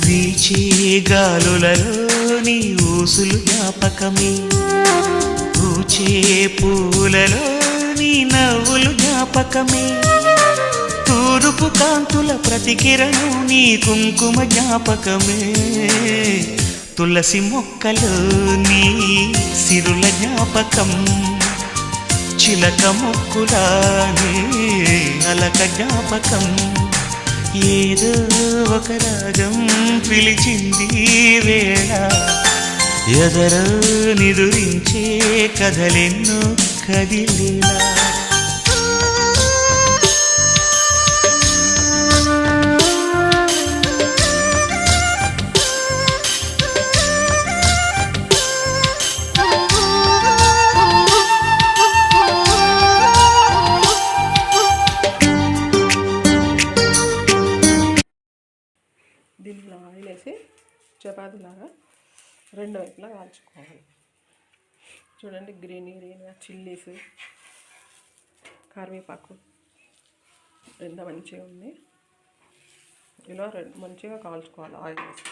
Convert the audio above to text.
వీచే గాలులలో నీ ఊసులు జ్ఞాపకమే, పూచే పూలలో నీ నవ్వులు జ్ఞాపకమే, తూరుపు కాంతుల ప్రతికిరణం నీ కుంకుమ జ్ఞాపకమే, తులసి మొక్కలో నీ సిరుల జ్ఞాపకం, చిలక మొక్కులానే అలక జ్ఞాపకం, ఏదో ఒక రాగం పిలిచింది వేళ, ఎదరో నిదురించే కథలెన్నో కదిలేలా. దీంట్లో ఆయిల్ వేసి చపాతీలాగా రెండు వైపులా కాల్చుకోవాలి. చూడండి, గ్రీన్గా చిల్లీస్, కరివేపాకు ఎంత మంచిగా ఉంది. ఇలా మంచిగా కాల్చుకోవాలి ఆయిల్ వేసి.